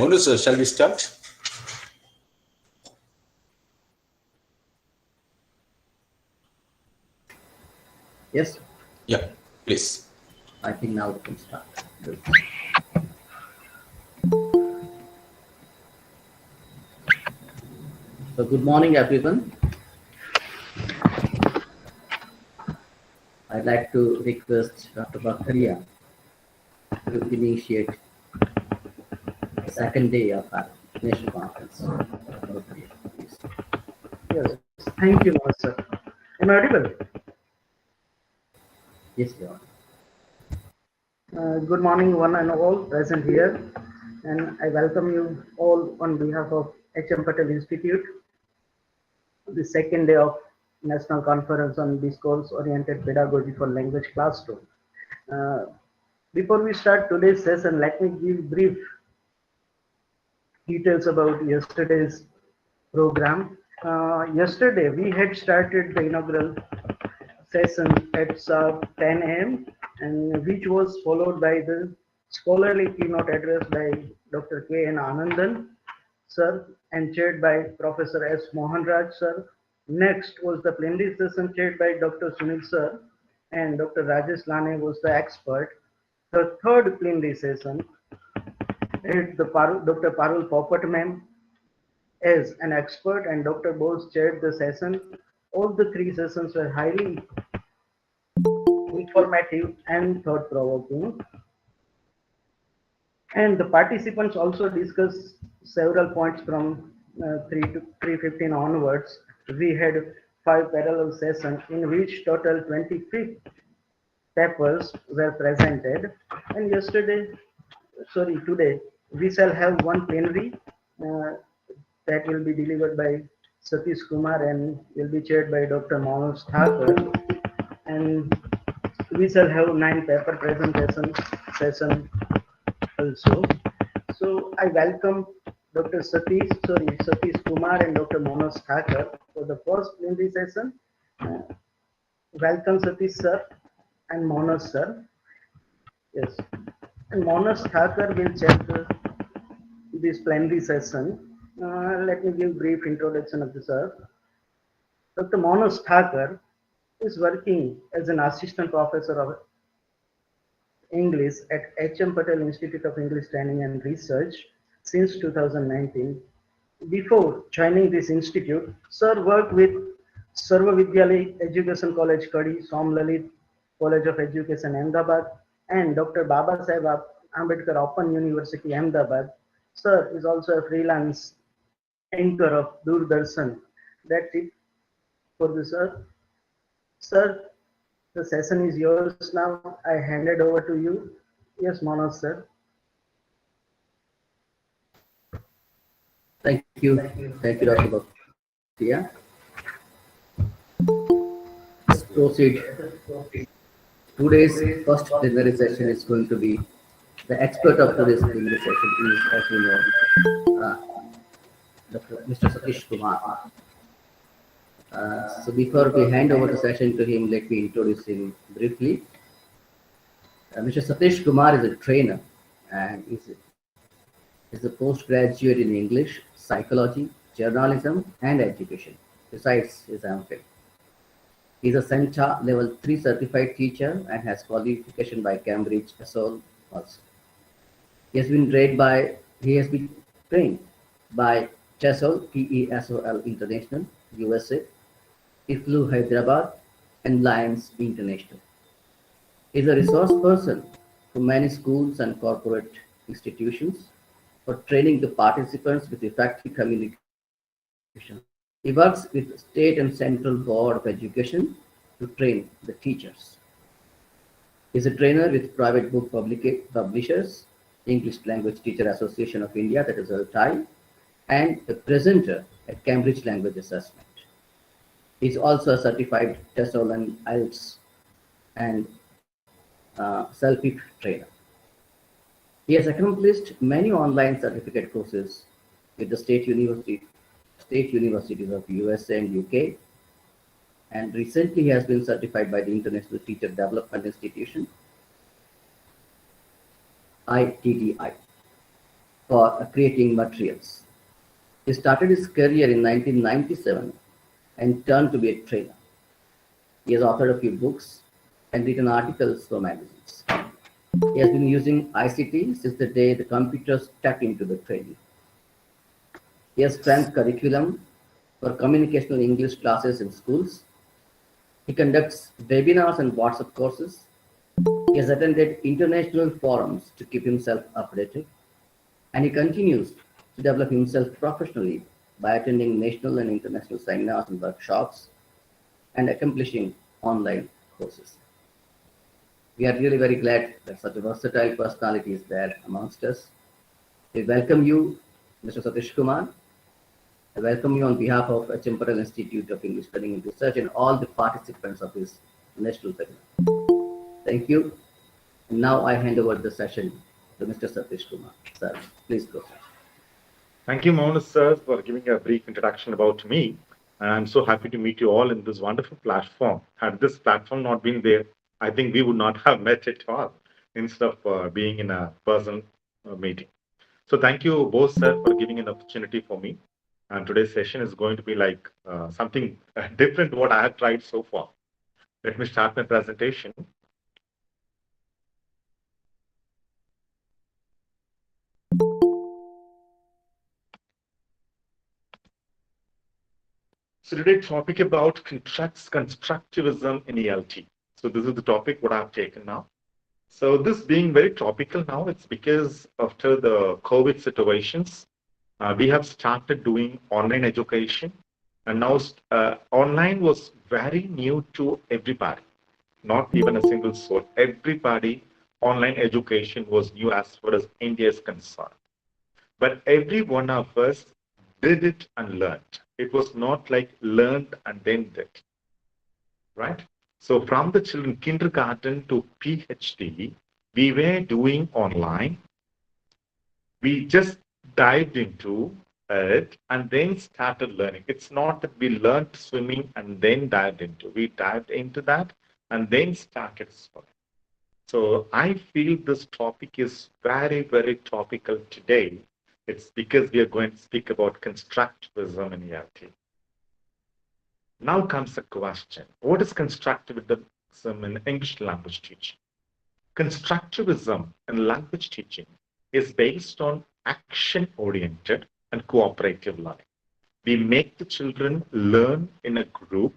Monu sir, shall we start? Yes. Yeah, please. I think now we can start. Good. So good morning, everyone. I'd like to request Dr. Bakharia to initiate the second day of our national conference. Please. Yes, thank you, Sir. Am I audible? Yes, you are. Good morning, one and all present here, and I welcome you all on behalf of HM Patel Institute, the second day of National Conference on Discourse-Oriented Pedagogy for Language Classroom. Before we start today's session, let me give brief details about yesterday's program. Yesterday, we had started the inaugural session at 10 a.m. and which was followed by the scholarly keynote address by Dr. K.N. Anandan sir and chaired by Professor S. Mohan Raj sir. Next was the plenary session chaired by Dr. Sunil sir and Dr. Rajesh Lane was the expert. The third plenary session had Dr. Parul Popat ma'am as an expert and Dr. Bose chaired the session. All the three sessions were highly informative and thought-provoking. And the participants also discussed several points from 3 to 3:15 onwards. We had 5 parallel sessions in which total 25 papers were presented. And today, we shall have one plenary that will be delivered by Satishkumar and will be chaired by Dr. Manoj Thakur. And we shall have 9 paper presentation session also. So I welcome Dr. Satish Kumar and Dr. Manoj Thakur for the first plenary session. Welcome Satish sir and Manoj sir. Yes, and Manoj Thakur will chair this plenary session. Let me give brief introduction of the sir. Dr. Manoj Thakur is working as an assistant professor of English at HM Patel Institute of English Training and Research since 2019. Before joining this institute, Sir worked with Sarva Vidyalaya Education College Kadi, Som Lalit College of Education Ahmedabad and Dr. Baba Saheb Ambedkar Open University Ahmedabad. Sir is also a freelance anchor of Doordarshan. That's it for the sir. Sir, the session is yours now. I hand it over to you. Yes, Manoj sir. Thank you, Dr. Bakharia. Let's proceed. Today's first plenary session is going to be the expert of today's plenary session is, as you know, Mr. Satishkumar. So before we hand over the session to him, let me introduce him briefly. Mr. Satishkumar is a trainer and is a postgraduate in English, psychology, journalism, and education. Besides his MPhil, he is a CENTA Level 3 certified teacher and has qualification by Cambridge ESOL also. He has been trained by TESOL, TESOL International, USA, IFLU Hyderabad, and Lions International. He is a resource person for many schools and corporate institutions for training the participants with effective communication. He works with State and Central Board of Education to train the teachers. He is a trainer with private book publishers, English Language Teacher Association of India, that is ELT, and a presenter at Cambridge Language Assessment. He is also a certified TESOL and IELTS and self-paced trainer. He has accomplished many online certificate courses with the state universities of USA and UK, and recently he has been certified by the International Teacher Development Institution, ITDI. for creating materials. He started his career in 1997 and turned to be a trainer. He has authored a few books and written articles for magazines. He has been using ICT since the day the computers stepped into the training. He has strength curriculum for communicational English classes in schools. He conducts webinars and WhatsApp courses. He has attended international forums to keep himself updated, and he continues to develop himself professionally by attending national and international seminars and workshops and accomplishing online courses. We are really very glad that such a versatile personality is there amongst us. We welcome you, Mr. Satishkumar. I welcome you on behalf of HMPIETR Institute of English Learning and Research and all the participants of this national webinar. Thank you. And now I hand over the session to Mr. Satishkumar. Sir, please go. Thank you, Mohan sir, for giving a brief introduction about me. And I'm so happy to meet you all in this wonderful platform. Had this platform not been there, I think we would not have met at all instead of being in a person meeting. So thank you both, sir, for giving an opportunity for me. And today's session is going to be like something different what I have tried so far. Let me start my presentation. So today's topic about constructivism in ELT. So this is the topic what I've taken now. So this being very topical now, it's because after the COVID situations, we have started doing online education. And now online was very new to everybody, not even a single soul. Everybody, online education was new as far as India is concerned. But every one of us did it and learned. It was not like learned and then did, right? So from the children kindergarten to PhD, we were doing online. We just dived into it and then started learning. It's not that we learned swimming and then dived into. We dived into that and then started swimming. So I feel this topic is very, very topical today. It's because we are going to speak about constructivism in ELT. Now comes the question, what is constructivism in English language teaching? Constructivism in language teaching is based on action-oriented and cooperative learning. We make the children learn in a group.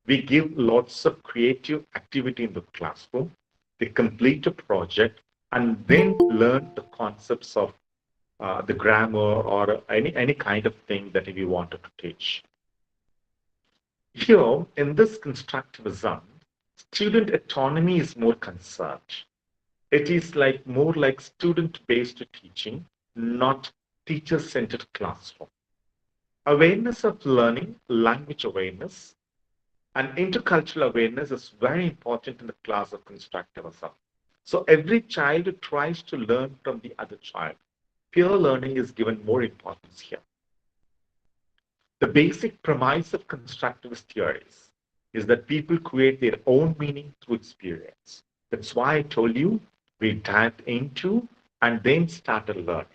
We give lots of creative activity in the classroom. They complete a project and then learn the concepts of the grammar or any kind of thing that we wanted to teach. Here, in this constructivism, student autonomy is more concerned. It is like more like student-based teaching, not teacher-centered classroom. Awareness of learning, language awareness, and intercultural awareness is very important in the class of constructivism. So every child tries to learn from the other child. Peer learning is given more importance here. The basic premise of constructivist theories is that people create their own meaning through experience. That's why I told you we dived into and then started learning.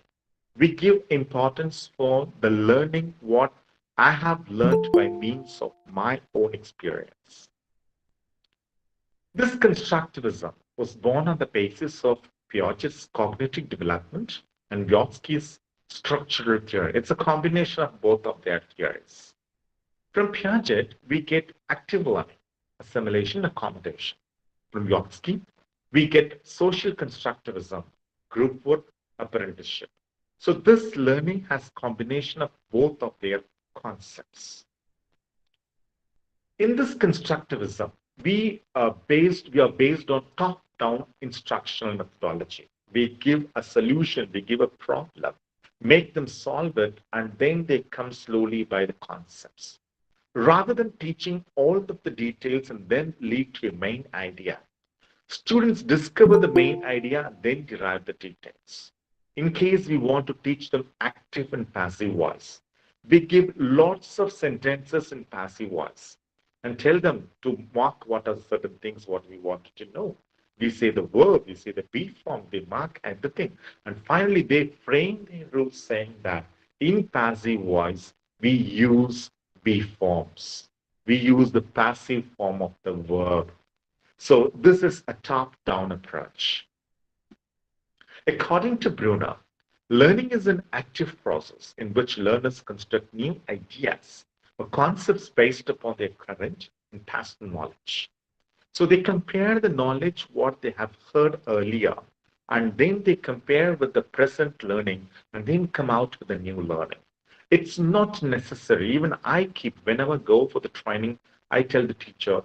We give importance for the learning what I have learned by means of my own experience. This constructivism was born on the basis of Piaget's cognitive development and Vygotsky's structural theory. It's a combination of both of their theories. From Piaget, we get active learning, assimilation, accommodation. From Vygotsky, we get social constructivism, group work, apprenticeship. So this learning has combination of both of their concepts. In this constructivism, we are based on top-down instructional methodology. We give a solution, we give a problem, make them solve it, and then they come slowly by the concepts. Rather than teaching all of the details and then lead to a main idea, students discover the main idea and then derive the details. In case we want to teach them active and passive voice, we give lots of sentences in passive voice and tell them to mark what are certain things what we wanted to know. We say the verb, we say the be form, they mark everything. And finally, they frame their rules saying that in passive voice, we use be forms. We use the passive form of the verb. So this is a top-down approach. According to Brunner, learning is an active process in which learners construct new ideas or concepts based upon their current and past knowledge. So they compare the knowledge, what they have heard earlier, and then they compare with the present learning and then come out with a new learning. It's not necessary. Even I keep, whenever I go for the training, I tell the teacher,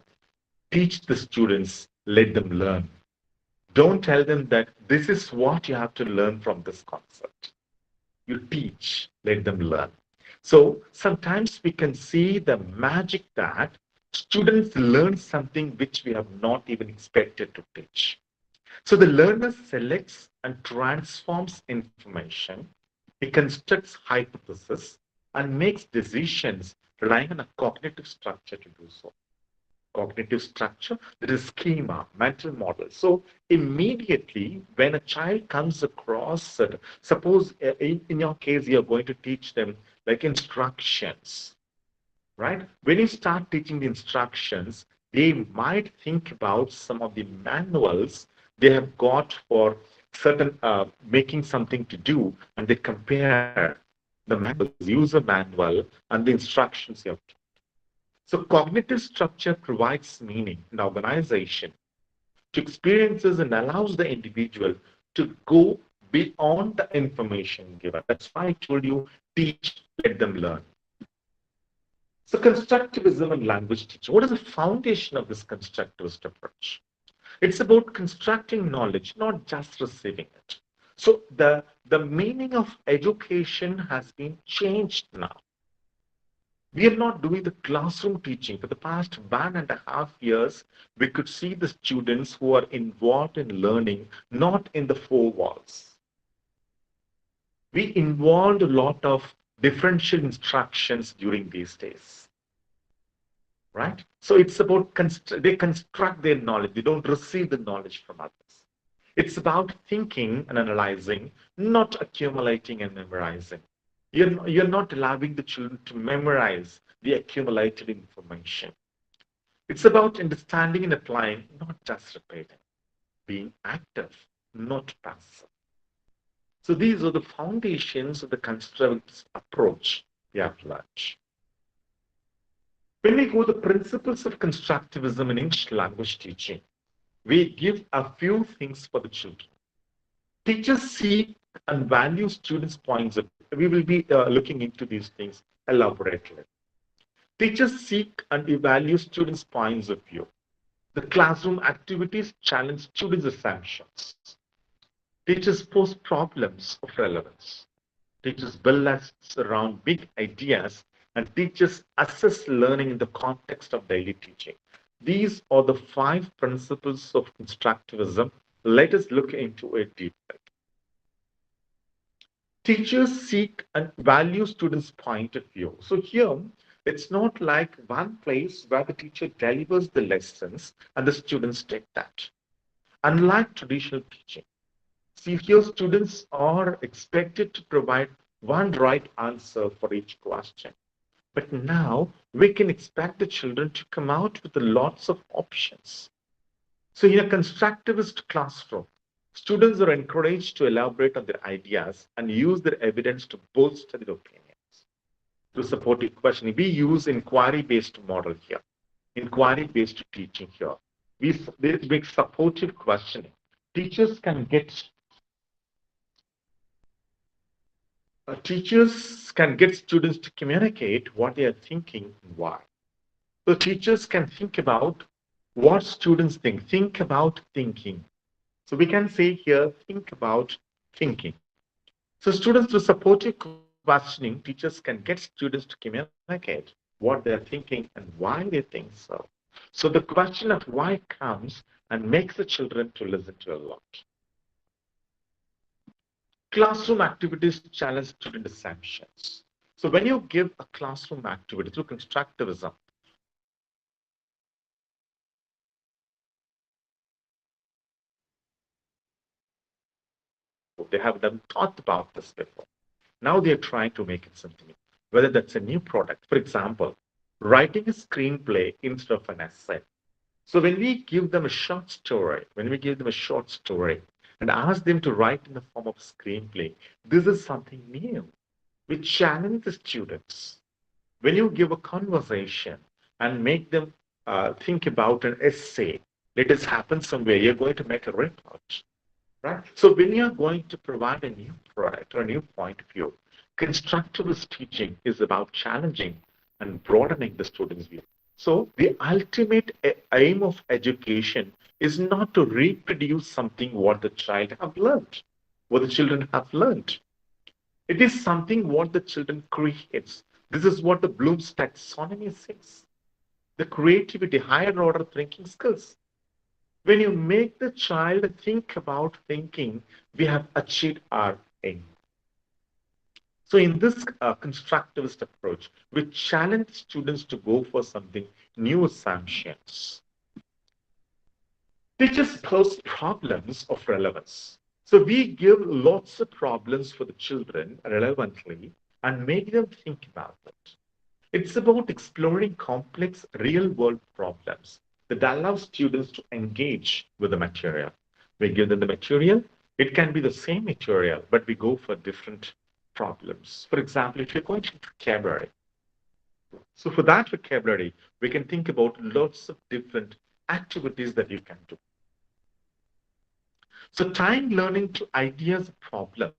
teach the students, let them learn. Don't tell them that this is what you have to learn from this concept. You teach, let them learn. So sometimes we can see the magic that students learn something which we have not even expected to teach. So the learner selects and transforms information, he constructs hypotheses, and makes decisions relying on a cognitive structure to do so. Cognitive structure, there is schema, mental model. So immediately when a child comes across it, suppose in your case, you're going to teach them like instructions, right? When you start teaching the instructions, they might think about some of the manuals they have got for certain making something to do, and they compare the manuals, user manual, and the instructions you have. So cognitive structure provides meaning and organization to experiences and allows the individual to go beyond the information given. That's why I told you, teach, let them learn. So constructivism and language teaching. What is the foundation of this constructivist approach? It's about constructing knowledge, not just receiving it. So the meaning of education has been changed now. We are not doing the classroom teaching. For the past 1.5 years, we could see the students who are involved in learning, not in the four walls. We involved a lot of differential instructions during these days, right? So it's about, they construct their knowledge. They don't receive the knowledge from others. It's about thinking and analyzing, not accumulating and memorizing. You're not allowing the children to memorize the accumulated information. It's about understanding and applying, not just repeating, being active, not passive. So these are the foundations of the constructivist approach we have learned. When we go to the principles of constructivism in English language teaching, we give a few things for the children. Teachers seek and value students' points of view. We will be looking into these things elaborately. Teachers seek and evaluate students' points of view. The classroom activities challenge students' assumptions. Teachers pose problems of relevance. Teachers build lessons around big ideas, and teachers assess learning in the context of daily teaching. These are the 5 principles of constructivism. Let us look into it deeply. Teachers seek and value students' point of view. So here, it's not like one place where the teacher delivers the lessons and the students take that. Unlike traditional teaching, see here students are expected to provide one right answer for each question. But now we can expect the children to come out with lots of options. So in a constructivist classroom, students are encouraged to elaborate on their ideas and use their evidence to bolster their opinions. To support your questioning, we use inquiry-based model here, inquiry-based teaching here. We make supportive questioning. Teachers can get students to communicate what they are thinking and why. So teachers can think about what students think. Think about thinking. So we can say here, think about thinking. So students through supportive questioning, teachers can get students to communicate what they're thinking and why they think so. So the question of why comes and makes the children to listen to a lot. Classroom activities challenge student assumptions. So when you give a classroom activity through constructivism, before. They have never thought about this before. Now they're trying to make it something new, whether that's a new product. For example, writing a screenplay instead of an essay. So when we give them a short story, and ask them to write in the form of a screenplay, this is something new. We challenge the students. When you give a conversation and make them think about an essay, let it happen somewhere, you're going to make a report, right? So when you're going to provide a new product or a new point of view, constructivist teaching is about challenging and broadening the student's view. So the ultimate aim of education is not to reproduce something what the child have learned, what the children have learned. It is something what the children creates. This is what the Bloom's taxonomy says. The creativity, higher order thinking skills. When you make the child think about thinking, we have achieved our aim. So in this constructivist approach, we challenge students to go for something new assumptions. Teachers pose problems of relevance. So we give lots of problems for the children relevantly and make them think about it. It's about exploring complex real-world problems that allow students to engage with the material. We give them the material. It can be the same material, but we go for different problems. For example, if you're going to vocabulary, so for that vocabulary, we can think about lots of different activities that you can do. So tying learning to ideas, problems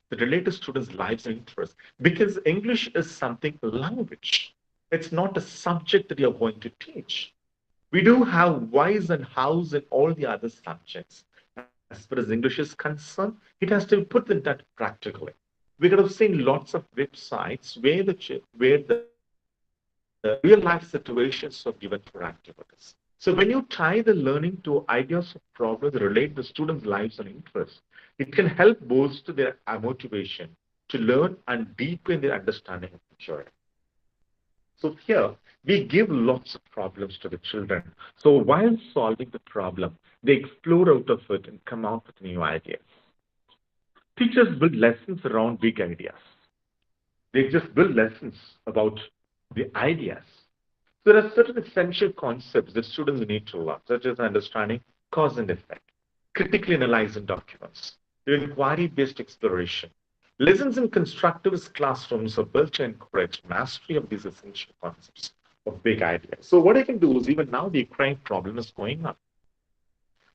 that relate to students' lives and interests, because English is something language. It's not a subject that you're going to teach. We do have whys and hows and all the other subjects. As far as English is concerned, it has to be put in that practically. We could have seen lots of websites where the real life situations are given for activities. So when you tie the learning to ideas of problems that relate to students' lives and interests, it can help boost their motivation to learn and deepen their understanding of maturity. So here, we give lots of problems to the children. So while solving the problem, they explore out of it and come out with new ideas. Teachers build lessons around big ideas. They just build lessons about the ideas. So there are certain essential concepts that students need to learn, such as understanding cause and effect, critically analyzing documents, inquiry-based exploration. Lessons in constructivist classrooms are built to encourage mastery of these essential concepts of big ideas. So what I can do is, even now the Ukraine problem is going on.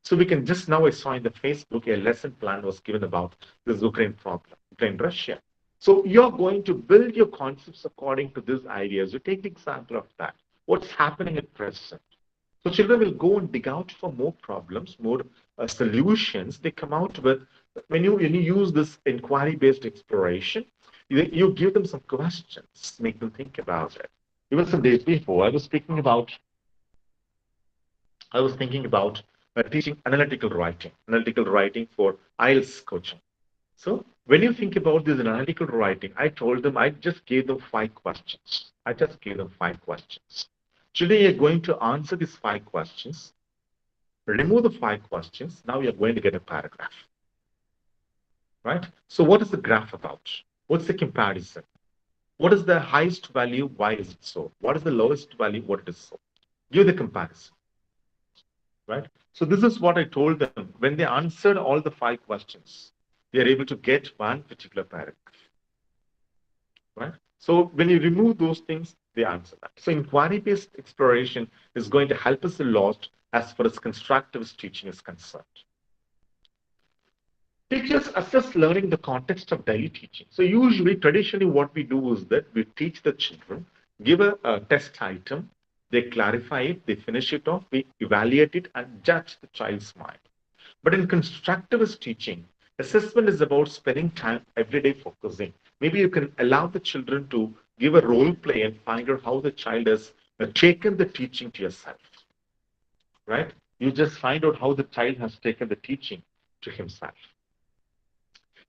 So we can just now, I saw in the Facebook, a lesson plan was given about this Ukraine problem, Ukraine-Russia. So you're going to build your concepts according to these ideas. You take the example of that. What's happening at present? So children will go and dig out for more problems, more solutions. They come out with, when you use this inquiry-based exploration, you give them some questions, make them think about it. Even some days before, I was thinking about teaching analytical writing for IELTS coaching. So when you think about this analytical writing, I told them, I just gave them 5 questions. Today you're going to answer these 5 questions, remove the 5 questions. Now you're going to get a paragraph, right? So what is the graph about? What's the comparison? What is the highest value? Why is it so? What is the lowest value? What it is so? Give the comparison, right? So this is what I told them. When they answered all the 5 questions, they are able to get one particular paragraph, right? So when you remove those things, they answer that. So inquiry-based exploration is going to help us a lot as far as constructivist teaching is concerned. Teachers assess learning in the context of daily teaching. So usually, traditionally, what we do is that we teach the children, give a test item, they clarify it, they finish it off, we evaluate it and judge the child's mind. But in constructivist teaching, assessment is about spending time every day focusing. Maybe you can allow the children to give a role play and find out how the child has taken the teaching to yourself, right? You just find out how the child has taken the teaching to himself.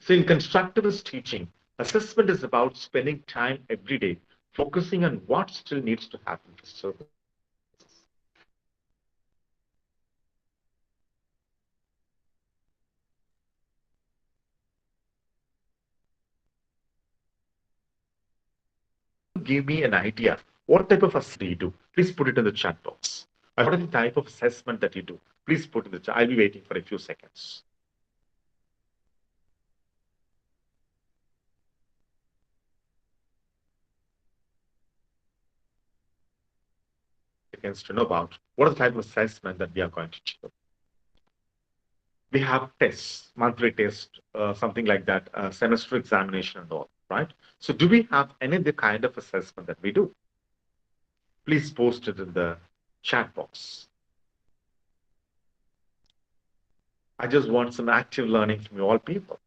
So in constructivist teaching, assessment is about spending time every day focusing on what still needs to happen for services. give me an idea. What type of assessment do you do? Please put it in the chat box. What is the type of assessment that you do? Please put in the chat. I'll be waiting for a few seconds. Seconds to know about what is the type of assessment that we are going to do. We have tests, monthly tests, something like that, semester examination and all, right? So do we have any other kind of assessment that we do? Please post it in the chat box. I just want some active learning from you all people.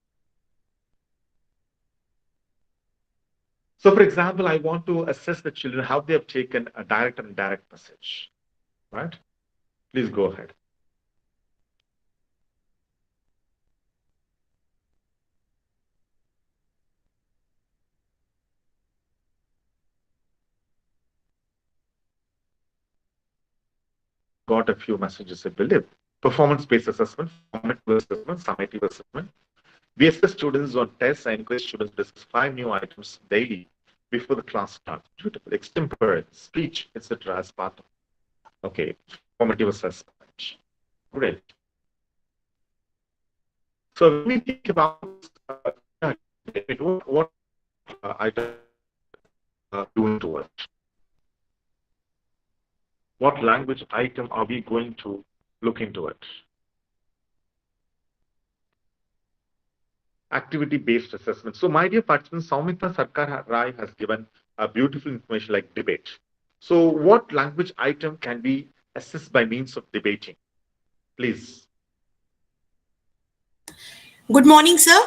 So for example, I want to assess the children, how they have taken a direct and indirect message, right? Please go ahead. Got a few messages, I believe. Performance-based assessment, formative assessment, summative assessment. We assess students on tests and encourage students to discuss 5 new items daily before the class starts. Beautiful. Extempore, speech, etc. as part of. Okay, formative assessment. Great. So when we think about what item doing to it. What language item are we going to look into it? Activity-based assessment. So my dear participants, Soumitra Sarkar Rai has given a beautiful information like debate. So what language item can be assessed by means of debating? Please. Good morning, sir.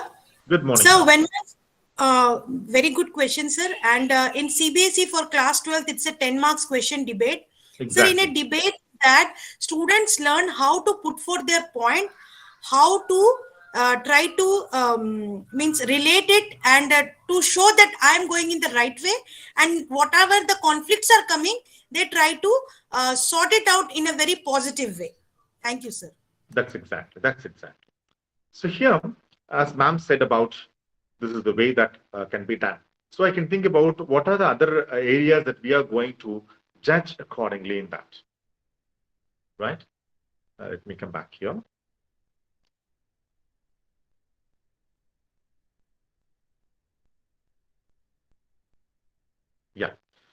Good morning. Sir, very good question, sir. And in CBSE for class 12th, it's a 10 marks question debate. Exactly. So in a debate that students learn how to put forth their point, how to try to relate it and to show that I am going in the right way, and whatever the conflicts are coming, they try to sort it out in a very positive way. Thank you, sir. That's exactly. So here, as ma'am said about, this is the way that can be done. So I can think about what are the other areas that we are going to judge accordingly in that, right? Let me come back here. Yeah.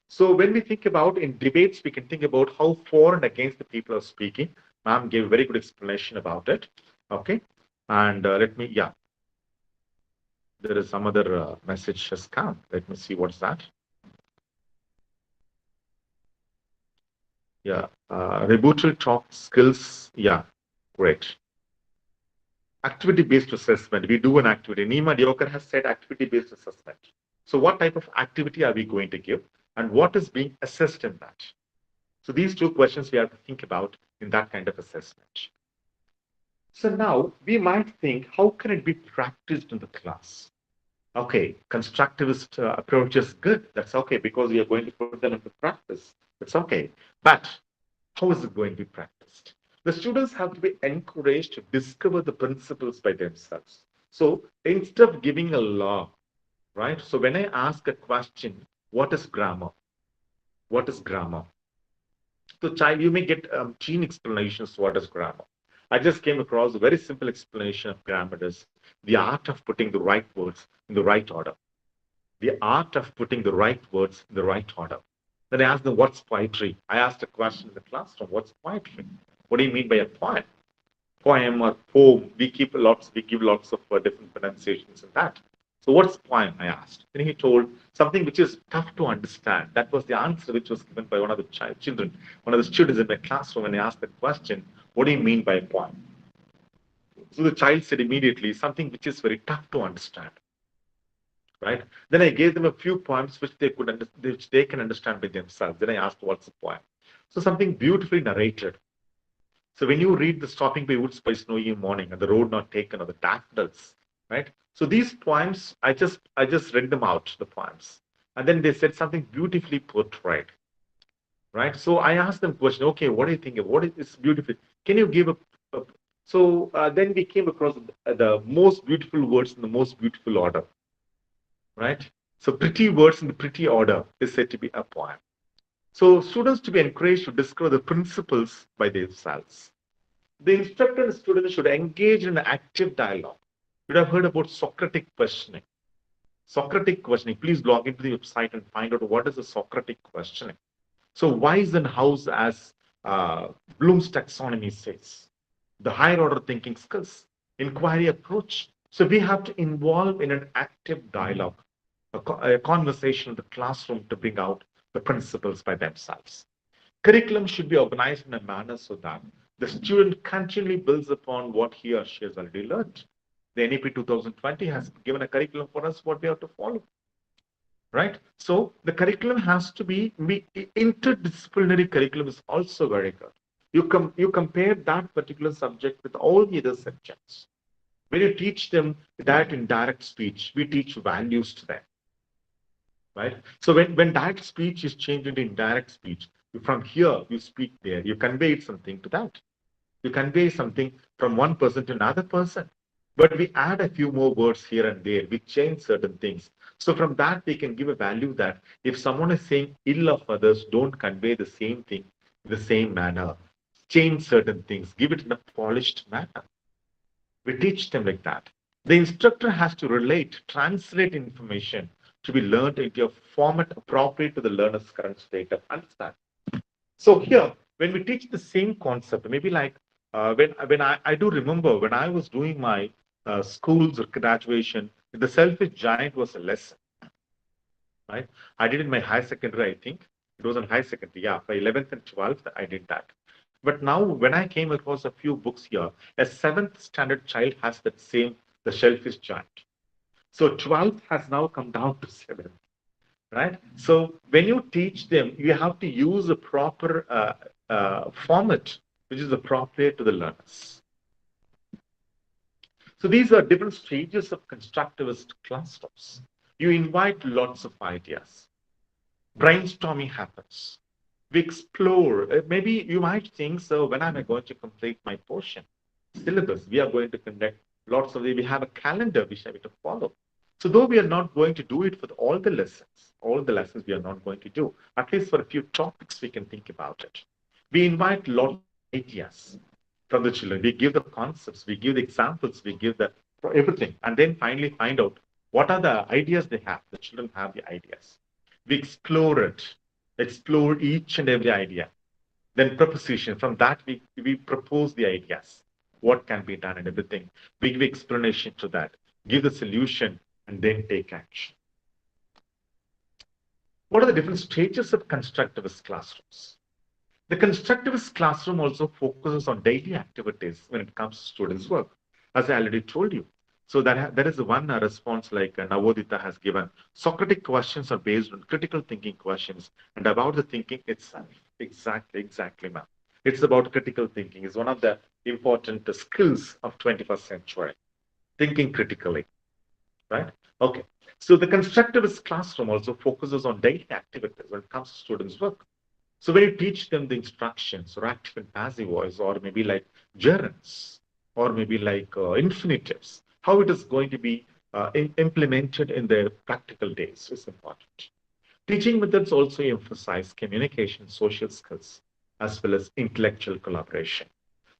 So when we think about in debates, we can think about how for and against the people are speaking. Ma'am gave a very good explanation about it. Okay. And let me, yeah. There is some other message has come. Let me see what's that. Yeah. Rebuttal talk skills. Yeah. Great. Activity-based assessment. We do an activity. Nima Diokar has said activity-based assessment. So what type of activity are we going to give? And what is being assessed in that? So these two questions we have to think about in that kind of assessment. So now we might think, how can it be practiced in the class? Okay, constructivist approach is good. That's okay, because we are going to put them into practice. It's okay. But how is it going to be practiced? The students have to be encouraged to discover the principles by themselves. So instead of giving a law, right? So when I ask a question, what is grammar? What is grammar? So child, you may get teen explanations what is grammar. I just came across a very simple explanation of grammar is the art of putting the right words in the right order. The art of putting the right words in the right order. Then I asked them, what's poetry? I asked a question in the classroom, what's poetry? What do you mean by a poem? Poem or poem, we give lots of different pronunciations in that. So what's poem, I asked. Then he told something which is tough to understand. That was the answer which was given by one of the children, one of the students in my classroom when I asked the question, what do you mean by a poem? So the child said immediately, something which is very tough to understand. Right? Then I gave them a few poems which they can understand by themselves. Then I asked, what's a poem? So something beautifully narrated. So when you read the Stopping by Woods by Snowy Morning and the Road Not Taken or the Daffodils, right? So these poems, I just read them out, the poems. And then they said something beautifully portrayed. Right? So I asked them a question, okay, what do you think of what is this beautiful? Can you give so then we came across the most beautiful words in the most beautiful order. Right? So pretty words in the pretty order is said to be a poem. So students to be encouraged to discover the principles by themselves. The instructor and students should engage in an active dialogue. You have heard about Socratic questioning. Socratic questioning, please log into the website and find out what is the Socratic questioning. So whys and hows, as Bloom's taxonomy says, the higher order thinking skills, inquiry approach. So we have to involve in an active dialogue, a conversation in the classroom to bring out the principles by themselves. Curriculum should be organized in a manner so that the student continually builds upon what he or she has already learned. The NEP 2020 has given a curriculum for us what we have to follow. Right? So the curriculum has to be interdisciplinary curriculum is also very good. You compare that particular subject with all the other subjects. When you teach them that in direct speech, we teach values to them. Right? So when direct speech is changed into indirect speech, from here you speak there, you convey something to that. You convey something from one person to another person. But we add a few more words here and there. We change certain things. So from that, we can give a value that if someone is saying ill of others, don't convey the same thing in the same manner. Change certain things. Give it in a polished manner. We teach them like that. The instructor has to translate information to be learned into a format appropriate to the learner's current state of understanding. So here, when we teach the same concept, maybe like when I do remember when I was doing my school's graduation, the selfish giant was a lesson, right? I did in my high secondary, I think. It was in high secondary, yeah. For 11th and 12th, I did that. But now when I came across a few books here, a 7th standard child has that same, the shellfish giant. So 12th has now come down to 7th, right? So when you teach them, you have to use a proper format which is appropriate to the learners. So these are different stages of constructivist classrooms. You invite lots of ideas. Brainstorming happens. We explore. Maybe you might think, so when am I going to complete my portion? Syllabus, we are going to conduct lots of, we have a calendar which we have to follow. So though we are not going to do it for all the lessons we are not going to do, at least for a few topics we can think about it. We invite lots of ideas from the children. We give the concepts, we give the examples, we give the everything, and then finally find out what are the ideas they have. The children have the ideas. We explore it, explore each and every idea. Then proposition, from that we propose the ideas, what can be done and everything. We give explanation to that, give the solution, and then take action. What are the different stages of constructivist classrooms? The constructivist classroom also focuses on daily activities when it comes to students' work, as I already told you. So that is the one response like Navodita has given. Socratic questions are based on critical thinking questions and about the thinking itself. Exactly, ma'am. It's about critical thinking. It's one of the important skills of 21st century. Thinking critically, right? Okay. So the constructivist classroom also focuses on daily activities when it comes to students' work. So when you teach them the instructions or active and passive voice, or maybe like gerunds, or maybe like infinitives, how it is going to be implemented in their practical days is important. Teaching methods also emphasize communication, social skills, as well as intellectual collaboration.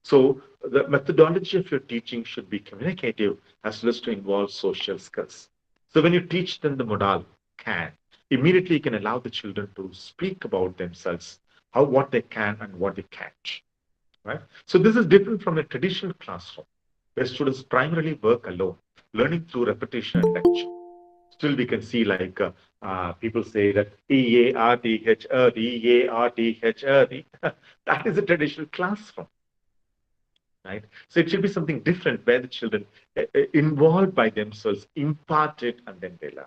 So the methodology of your teaching should be communicative as well as to involve social skills. So when you teach them the modal can, immediately you can allow the children to speak about themselves, what they can and what they can't. Right? So this is different from a traditional classroom where students primarily work alone, learning through repetition and lecture. Still, we can see like people say that EARTHER, EARTHER. That is a traditional classroom. Right? So it should be something different where the children involved by themselves, impart it, and then they learn.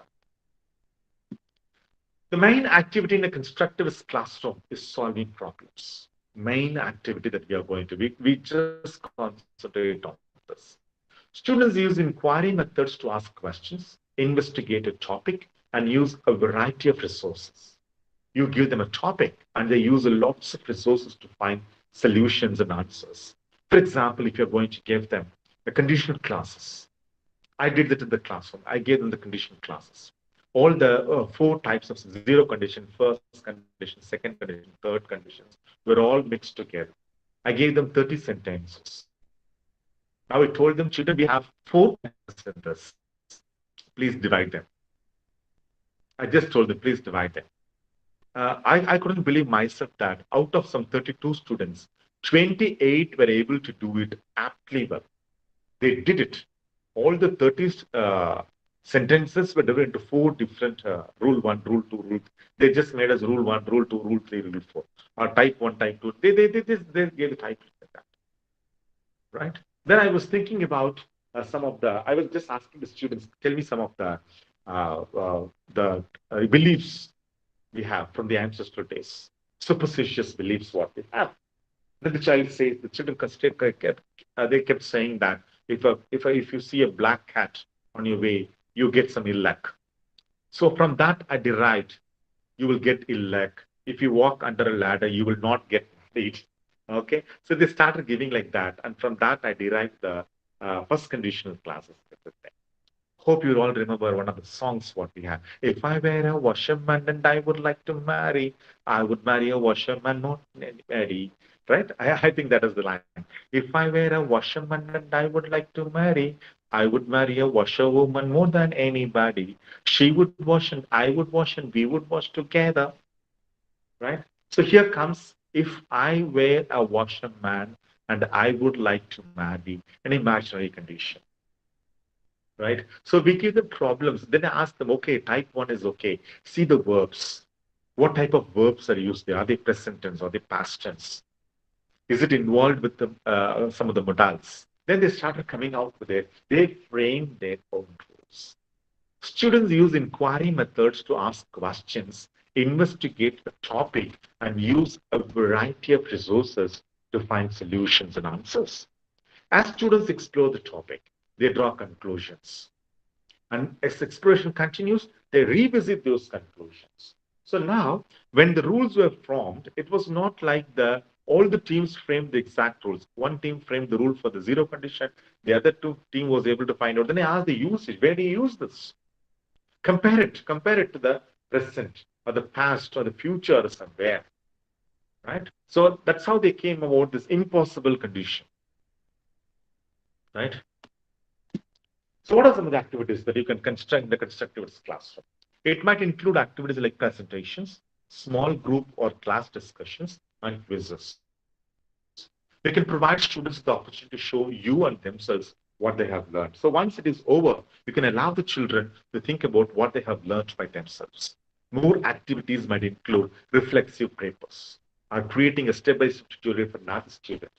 The main activity in a constructivist classroom is solving problems. Main activity that we are going to be, we just concentrate on this. Students use inquiry methods to ask questions, investigate a topic, and use a variety of resources. You give them a topic, and they use lots of resources to find solutions and answers. For example, if you're going to give them the conditional classes, I did that in the classroom. I gave them the conditional classes. all the four types of zero condition, first condition, second condition, third conditions, were all mixed together. I gave them 30 sentences. Now I told them, children, we have four classes in this. Please divide them. I just told them, please divide them. I couldn't believe myself that out of some 32 students, 28 were able to do it aptly well. They did it. All the 30 sentences were divided into four different rule one, rule two, rule. They just made us rule one, rule two, rule three, rule four, or type one, type two. They gave the type like that, right? Then I was thinking about some of the. I was just asking the students, tell me some of the beliefs we have from the ancestral days, superstitious beliefs what we have. Then the child says, the children they kept saying that if you see a black cat on your way, you get some ill luck. So from that I derived, you will get ill luck. If you walk under a ladder, you will not get married. Okay, so they started giving like that, and from that I derived the first conditional classes. Hope you all remember one of the songs what we have. If I were a washerman and I would like to marry, I would marry a washerman, not anybody. Right? I think that is the line. If I were a washerman and I would like to marry, I would marry a washerwoman more than anybody. She would wash and I would wash and we would wash together. Right? So here comes, if I were a washerman and I would like to marry, an imaginary condition. Right? So we give them problems. Then I ask them, okay, type one is okay. See the verbs. What type of verbs are used there? Are they present tense? Are they past tense? Is it involved with some of the modals? Then they started coming out with it. They frame their own rules. Students use inquiry methods to ask questions, investigate a topic, and use a variety of resources to find solutions and answers. As students explore the topic, they draw conclusions. And as exploration continues, they revisit those conclusions. So now, when the rules were formed, it was not like all the teams framed the exact rules. One team framed the rule for the zero condition. The other team was able to find out. Then I asked the usage, where do you use this? Compare it to the present or the past or the future or somewhere. Right? So that's how they came about this impossible condition. Right? So what are some of the activities that you can construct in the constructivist classroom? It might include activities like presentations, small group or class discussions, and quizzes. We can provide students the opportunity to show you and themselves what they have learned. So once it is over, you can allow the children to think about what they have learned by themselves. More activities might include reflexive papers or creating a step-by-step tutorial for another student.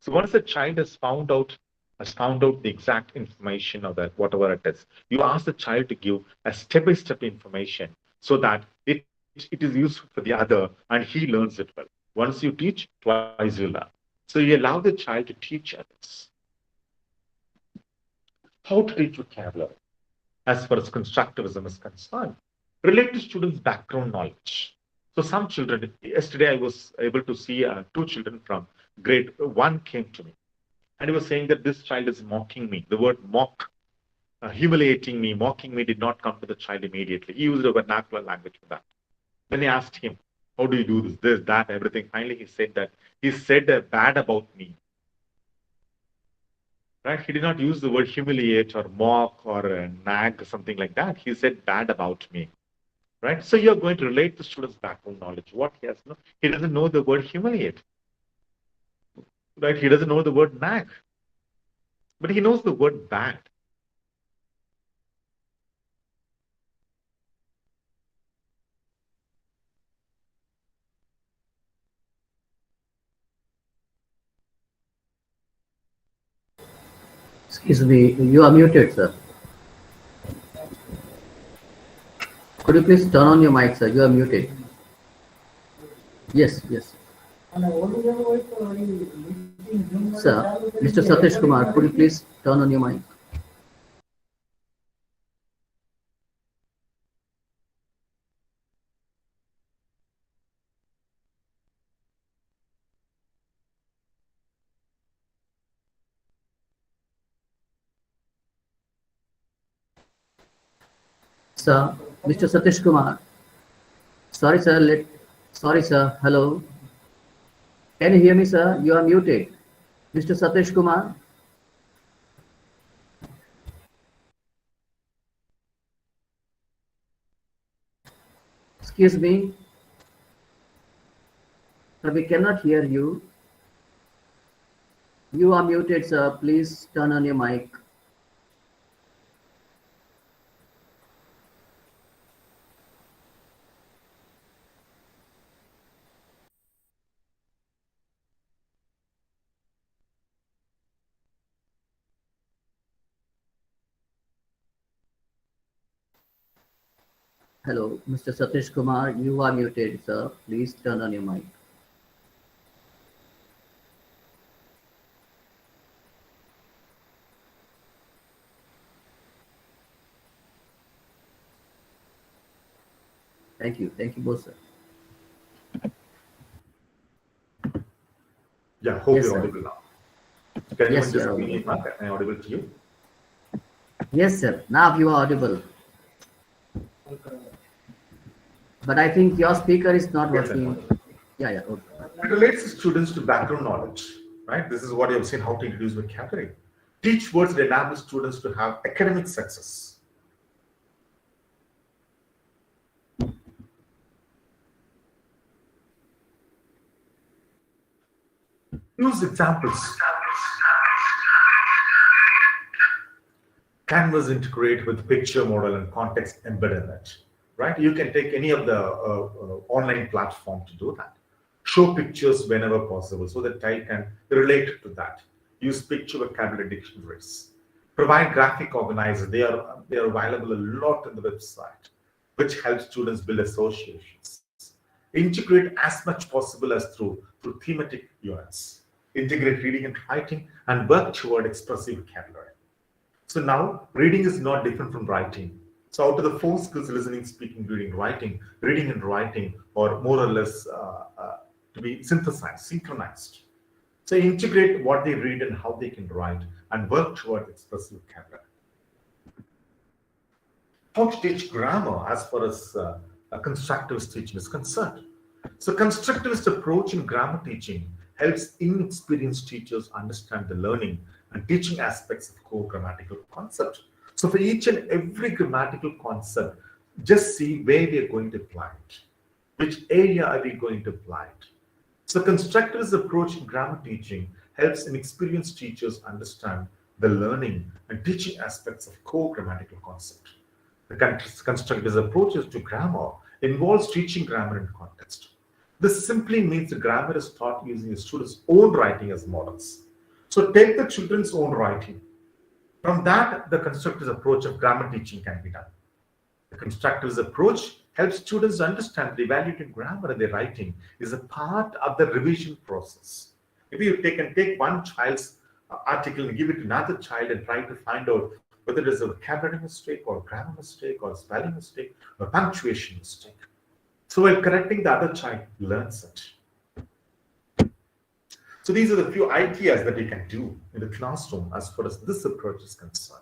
So once the child has found out the exact information of that, whatever it is, you ask the child to give a step-by-step information so that it is useful for the other and he learns it well. Once you teach, twice you learn. So you allow the child to teach others. How to teach vocabulary as far as constructivism is concerned. Relate to students' background knowledge. So some children, yesterday I was able to see two children from grade 1 came to me. And he was saying that this child is mocking me. The word mock, humiliating me, mocking me did not come to the child immediately. He used a vernacular language for that. Then I asked him, how do you do this, that, everything? Finally, he said that he said bad about me. Right? He did not use the word humiliate or mock or nag or something like that. He said bad about me. Right? So you're going to relate the student's background knowledge. What he has no, he doesn't know the word humiliate. Right? He doesn't know the word nag. But he knows the word bad. Excuse me, you are muted, sir. Could you please turn on your mic, sir? You are muted. Yes, yes. Sir, Mr. Satishkumar, could you please turn on your mic? Sir, Mr. Satishkumar. Sorry, sir. Sorry, sir. Hello. Can you hear me, sir? You are muted. Mr. Satishkumar. Excuse me. Sir, we cannot hear you. You are muted, sir. Please turn on your mic. Hello, Mr. Satish Kumar. You are muted, sir. Please turn on your mic. Thank you. Thank you both, sir. Yeah, hope Yes, you're sir. audible now. Can Yes, you just you're give me audible. feedback? Am I audible to you? Yes, sir. Now you are audible. But I think your speaker is not Yes, I'm working. audible. Yeah, okay. It relates students to background knowledge, right? This is what you have seen, how to introduce vocabulary. Teach words that enable students to have academic success. Use examples. Canvas integrate with picture model and context embedded in it, right? You can take any of the online platform to do that. Show pictures whenever possible so that child can relate to that. Use picture vocabulary dictionaries. Provide graphic organizers. They are available a lot on the website, which helps students build associations. Integrate as much possible as through thematic units. Integrate reading and writing and work toward expressive vocabulary. So now reading is not different from writing. So out of the four skills, listening, speaking, reading and writing are more or less to be synthesized, synchronized. So integrate what they read and how they can write and work toward expressive vocabulary. How to teach grammar as far as a constructivist teaching is concerned. So constructivist approach in grammar teaching helps inexperienced teachers understand the learning and teaching aspects of core grammatical concept. So for each and every grammatical concept, just see where we are going to apply it. Which area are we going to apply it? So constructivist approach in grammar teaching helps inexperienced teachers understand the learning and teaching aspects of core grammatical concept. The constructivist approaches to grammar involves teaching grammar in context. This simply means the grammar is taught using the students' own writing as models. So take the children's own writing. From that, the constructivist approach of grammar teaching can be done. The constructivist approach helps students understand that evaluating grammar in their writing is a part of the revision process. If you take one child's article and give it to another child and try to find out whether it is a vocabulary mistake or grammar mistake or spelling mistake or punctuation mistake. So while correcting the other child learns it. So these are the few ideas that you can do in the classroom as far as this approach is concerned.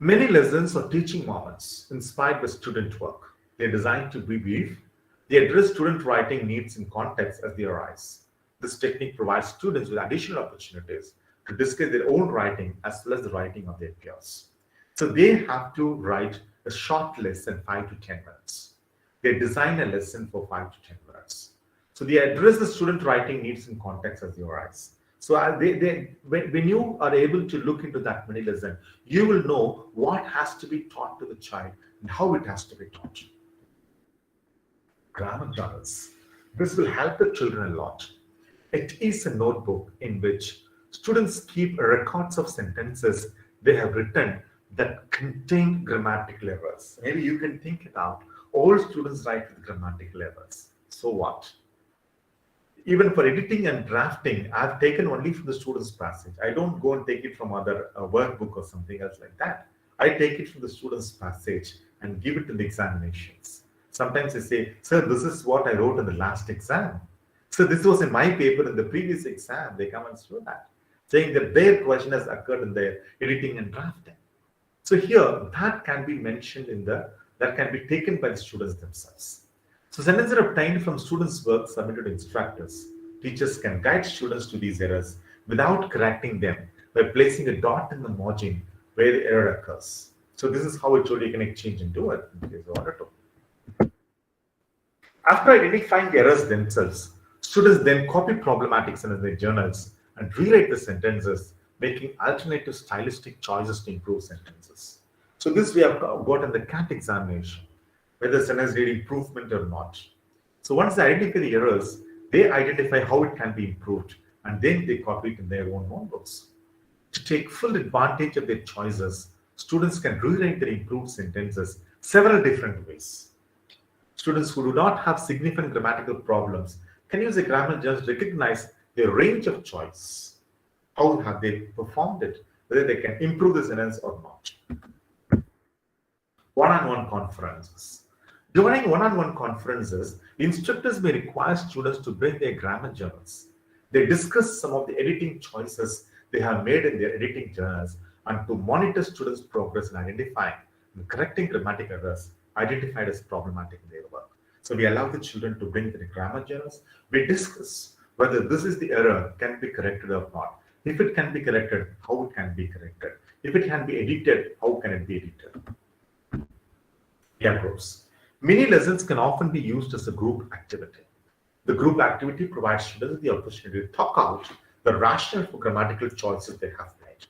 Many lessons or teaching moments inspired by student work. They're designed to be brief. They address student writing needs in context as they arise. This technique provides students with additional opportunities to discuss their own writing as well as the writing of their peers. So they have to write a short lesson, 5 to 10 minutes. They design a lesson for 5 to 10 minutes. So they address the student writing needs in context as they arise. So when you are able to look into that mini lesson, you will know what has to be taught to the child and how it has to be taught. Grammar journals. This will help the children a lot. It is a notebook in which students keep records of sentences they have written that contain grammatical errors. Maybe you can think it out. All students write with grammatical errors. So what? Even for editing and drafting, I've taken only from the student's passage. I don't go and take it from other workbook or something else like that. I take it from the student's passage and give it to the examinations. Sometimes they say, sir, this is what I wrote in the last exam. So this was in my paper in the previous exam. They come and show that, saying that their question has occurred in their editing and drafting. So here, that can be mentioned in the that can be taken by the students themselves. So sentences are obtained from students' work submitted to instructors. Teachers can guide students to these errors without correcting them by placing a dot in the margin where the error occurs. So this is how I told you can exchange into it in case you wanted to. After identifying the errors themselves, students then copy problematic sentences in their journals and rewrite the sentences, making alternative stylistic choices to improve sentences. So this we have got in the CAT examination, whether the sentence need improvement or not. So once they identify the errors, they identify how it can be improved, and then they copy it in their own notebooks. To take full advantage of their choices, students can rewrite their improved sentences several different ways. Students who do not have significant grammatical problems can use a grammar just to recognize their range of choice. How have they performed it? Whether they can improve the sentence or not. One-on-one conferences. During one-on-one conferences, instructors may require students to bring their grammar journals. They discuss some of the editing choices they have made in their editing journals and to monitor students' progress in identifying and correcting grammatical errors identified as problematic in their work. So we allow the children to bring their grammar journals. We discuss whether this is the error can be corrected or not. If it can be corrected, how it can be corrected. If it can be edited, how can it be edited? Yeah, groups. Mini lessons can often be used as a group activity. The group activity provides students the opportunity to talk out the rationale for grammatical choices they have made.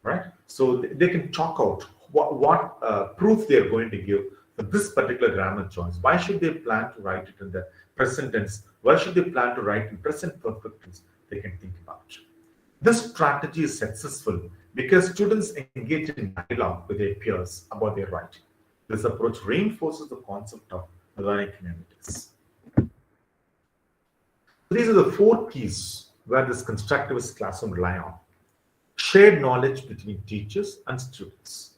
Right? So they can talk out what proof they are going to give for this particular grammar choice. Why should they plan to write it in the present tense? Why should they plan to write in present perfect tense? They can think about it. This strategy is successful because students engage in dialogue with their peers about their writing. This approach reinforces the concept of learning communities. These are the 4 keys where this constructivist classroom rely on. Shared knowledge between teachers and students.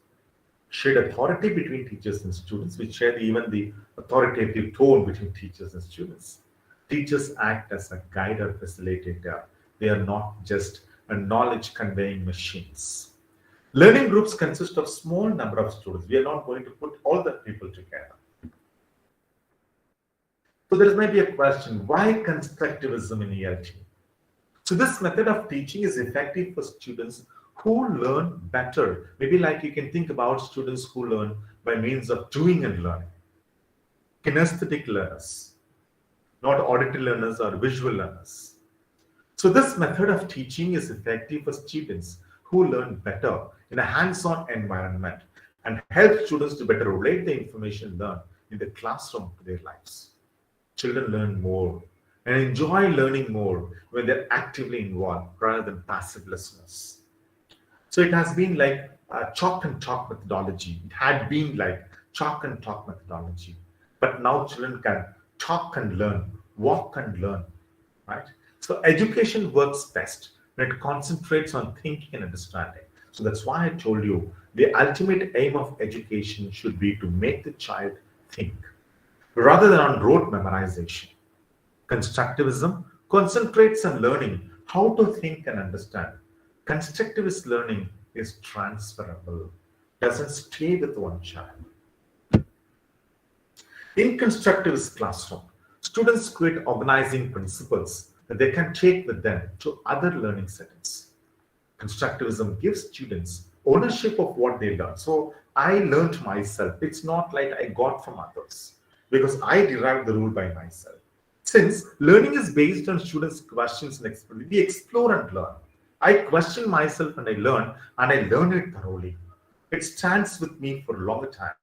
Shared authority between teachers and students. We share even the authoritative tone between teachers and students. Teachers act as a guide or facilitator. They are not just a knowledge conveying machines. Learning groups consist of small number of students. We are not going to put all the people together. So there may be a question, why constructivism in ELT? So this method of teaching is effective for students who learn better. Maybe like you can think about students who learn by means of doing and learning. Kinesthetic learners, not auditory learners or visual learners. So this method of teaching is effective for students who learn better in a hands-on environment and help students to better relate the information learned in the classroom to their lives. Children learn more and enjoy learning more when they're actively involved rather than passive listeners. So it has been like a chalk and talk methodology. It had been like chalk and talk methodology. But now children can talk and learn, walk and learn, right? So education works best when it concentrates on thinking and understanding. So that's why I told you the ultimate aim of education should be to make the child think rather than on rote memorization. Constructivism concentrates on learning how to think and understand. Constructivist learning is transferable, doesn't stay with one child. In constructivist classroom, students create organizing principles that they can take with them to other learning settings. Constructivism gives students ownership of what they learn. So I learned myself. It's not like I got from others because I derived the rule by myself. Since learning is based on students' questions and experience, we explore and learn. I question myself and I learn it thoroughly. It stands with me for a longer time.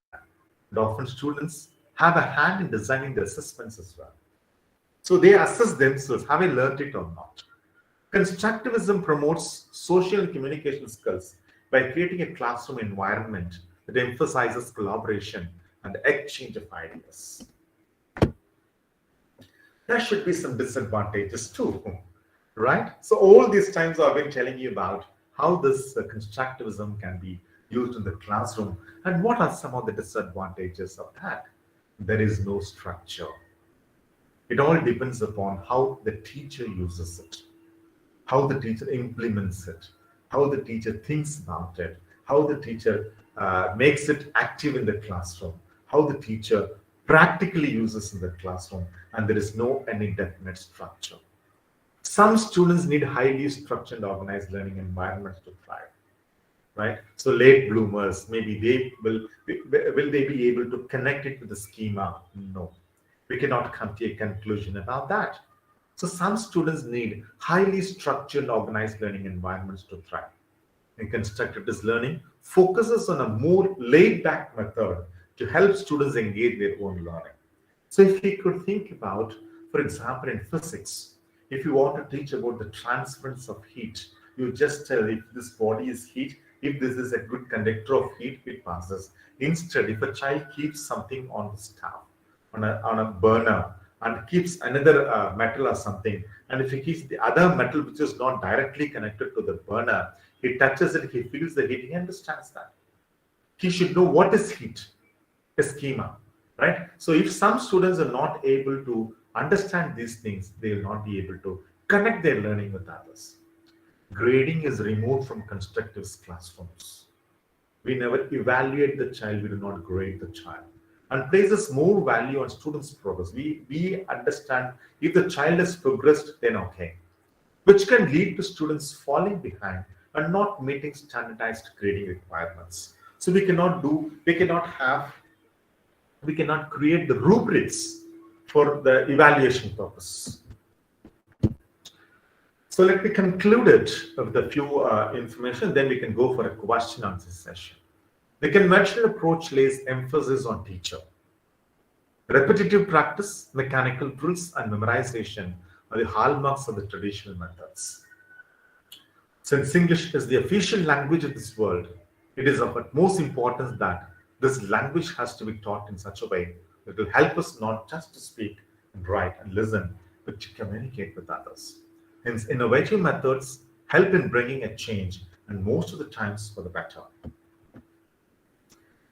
And often students have a hand in designing the assessments as well. So they assess themselves, have I learned it or not? Constructivism promotes social and communication skills by creating a classroom environment that emphasizes collaboration and exchange of ideas. There should be some disadvantages too, right? So all these times I've been telling you about how this constructivism can be used in the classroom and what are some of the disadvantages of that. There is no structure. It all depends upon how the teacher uses it, how the teacher implements it, how the teacher thinks about it, how the teacher makes it active in the classroom, how the teacher practically uses in the classroom, and there is no any definite structure. Some students need highly structured, organized learning environments to thrive, right? So late bloomers, maybe will they be able to connect it with the schema? No, we cannot come to a conclusion about that. So some students need highly structured, organized learning environments to thrive. And constructivist learning focuses on a more laid-back method to help students engage their own learning. So if we could think about, for example, in physics, if you want to teach about the transference of heat, you just tell if this body is heat, if this is a good conductor of heat, it passes. Instead, if a child keeps something on the stove, on a burner, and keeps another metal or something, and if he keeps the other metal which is not directly connected to the burner, he touches it, he feels the heat, he understands that. He should know what is heat, a schema, right? So if some students are not able to understand these things, they will not be able to connect their learning with others. Grading is removed from constructivist classrooms. We never evaluate the child, we do not grade the child, and places more value on students' progress. We understand if the child has progressed, then okay, which can lead to students falling behind and not meeting standardized grading requirements. So we cannot create the rubrics for the evaluation purpose. So let me conclude it with a few information, then we can go for a question answer session. The conventional approach lays emphasis on teacher. Repetitive practice, mechanical drills, and memorization are the hallmarks of the traditional methods. Since English is the official language of this world, it is of utmost importance that this language has to be taught in such a way that will help us not just to speak and write and listen, but to communicate with others. Hence, innovative methods help in bringing a change, and most of the times for the better.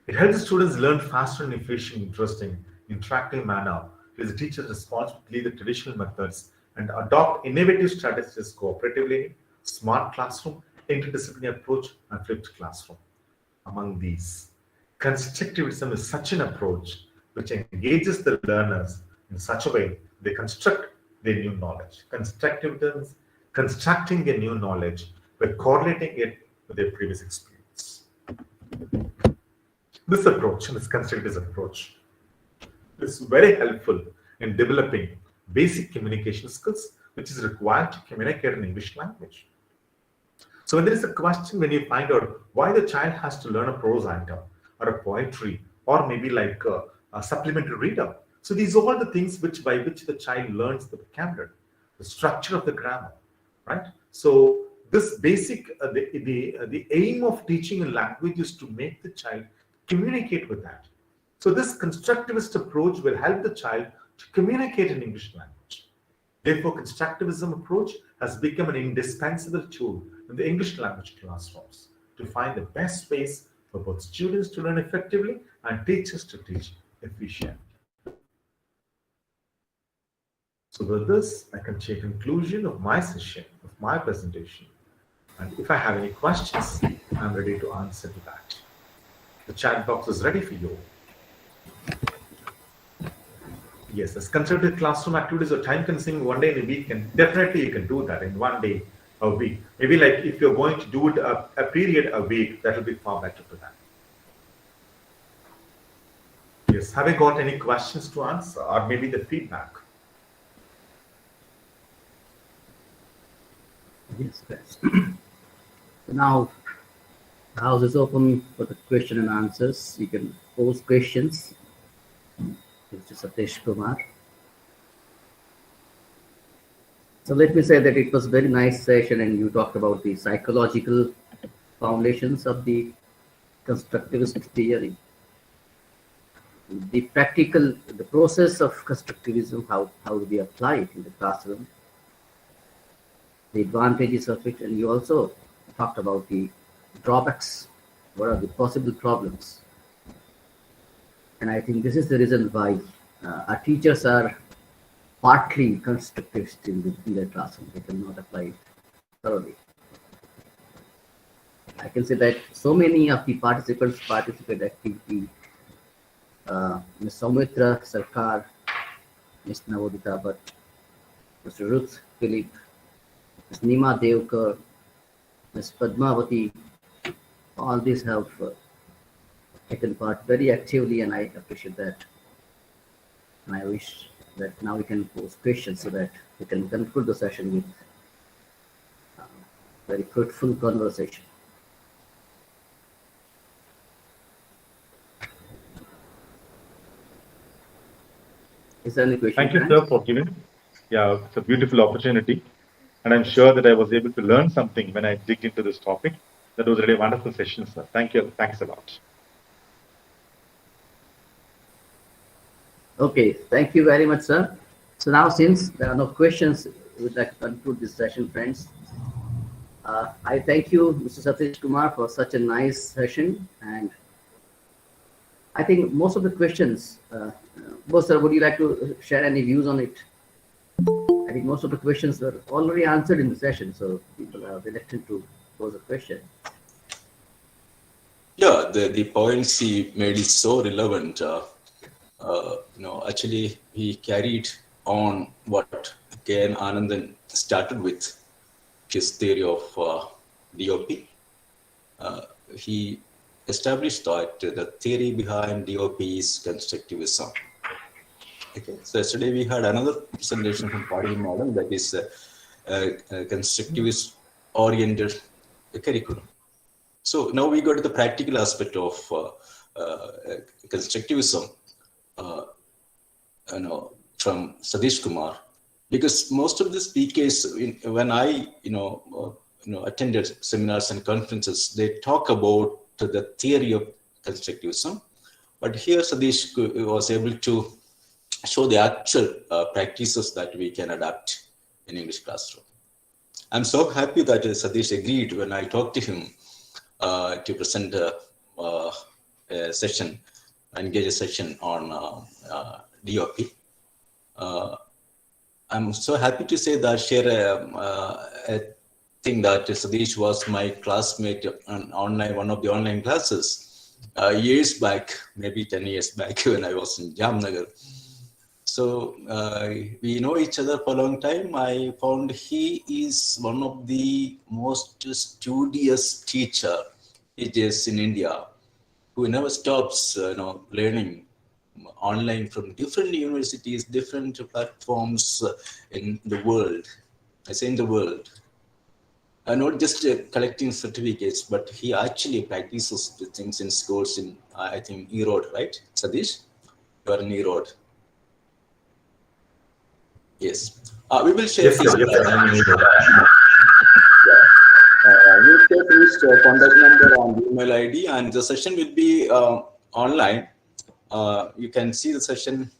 It helps the students learn faster and efficient, interesting, interactive manner. It is the teacher's responsibility to lead the traditional methods and adopt innovative strategies cooperatively, smart classroom, interdisciplinary approach, and flipped classroom. Among these, constructivism is such an approach which engages the learners in such a way they construct their new knowledge. Constructivism, constructing their new knowledge by correlating it with their previous experience. This approach, this constructivist approach, is very helpful in developing basic communication skills, which is required to communicate in English language. So when there is a question, when you find out why the child has to learn a prose item or a poetry or maybe like a supplementary reader. So these are all the things by which the child learns the vocabulary, the structure of the grammar, right? So this basic, the aim of teaching a language is to make the child communicate with that. So this constructivist approach will help the child to communicate in English language. Therefore, constructivism approach has become an indispensable tool in the English language classrooms to find the best ways for both students to learn effectively and teachers to teach efficiently. So with this, I can take conclusion of my session, of my presentation. And if I have any questions, I'm ready to answer to that. The chat box is ready for you. Yes, as constructed classroom activities are time consuming, one day in a week, and definitely you can do that in one day a week. Maybe like if you're going to do it a period a week, that will be far better for that. Yes, have I got any questions to answer or maybe the feedback? Yes, yes. So now, the house is open for the question and answers. You can pose questions. Mr. Satishkumar. So let me say that it was a very nice session, and you talked about the psychological foundations of the constructivist theory. The practical, the process of constructivism, how do we apply it in the classroom, the advantages of it, and you also talked about the drawbacks, what are the possible problems. And I think this is the reason why our teachers are partly constructivist in their classroom. They cannot apply it thoroughly. I can say that so many of the participants participate actively Ms. Soumitra Sarkar, Ms. Navodita Bhatt, Mr. Ruth Philip, Ms. Nima Devkar, Ms. Padmavati, all these have taken part very actively, and I appreciate that. And I wish that now we can pose questions so that we can conclude the session with very fruitful conversation. Is there any question? Thank you, sir, for giving. Yeah, it's a beautiful opportunity. And I'm sure that I was able to learn something when I digged into this topic. That was really a wonderful session, sir. Thank you. Thanks a lot. Okay, thank you very much, sir. So now, since there are no questions, we would like to conclude this session, friends. I thank you, Mr. Satishkumar, for such a nice session. And I think most of the questions, both, sir, would you like to share any views on it? I think most of the questions were already answered in the session, so people are reluctant to pose a question. Yeah, the points he made is so relevant. Actually, he carried on what K.N. Anandan started with, his theory of DOP. He established that the theory behind DOP is constructivism. Okay, so yesterday we had another presentation from Paddy Model, that is constructivist oriented curriculum. So now we go to the practical aspect of constructivism, from Satishkumar, because most of the speakers, when I attended seminars and conferences, they talk about the theory of constructivism, but here Satish was able to show the actual practices that we can adapt in English classroom. I'm so happy that Satish agreed when I talked to him to present a session, engage a session on DOP. I'm so happy to say that, share a thing that Satish was my classmate on one of the online classes years back, maybe 10 years back when I was in Jamnagar. So we know each other for a long time. I found he is one of the most studious teachers in India, who never stops learning online from different universities, different platforms in the world. I say in the world. Not just collecting certificates, but he actually practices the things in schools in, I think, Erode, right? Satish, you are in Erode. Yes. We will share his we'll share his contact number on email ID, and the session will be online. You can see the session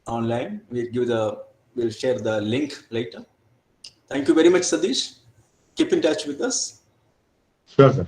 online. We'll share the link later. Thank you very much, Satish. Keep in touch with us. Sure, sir.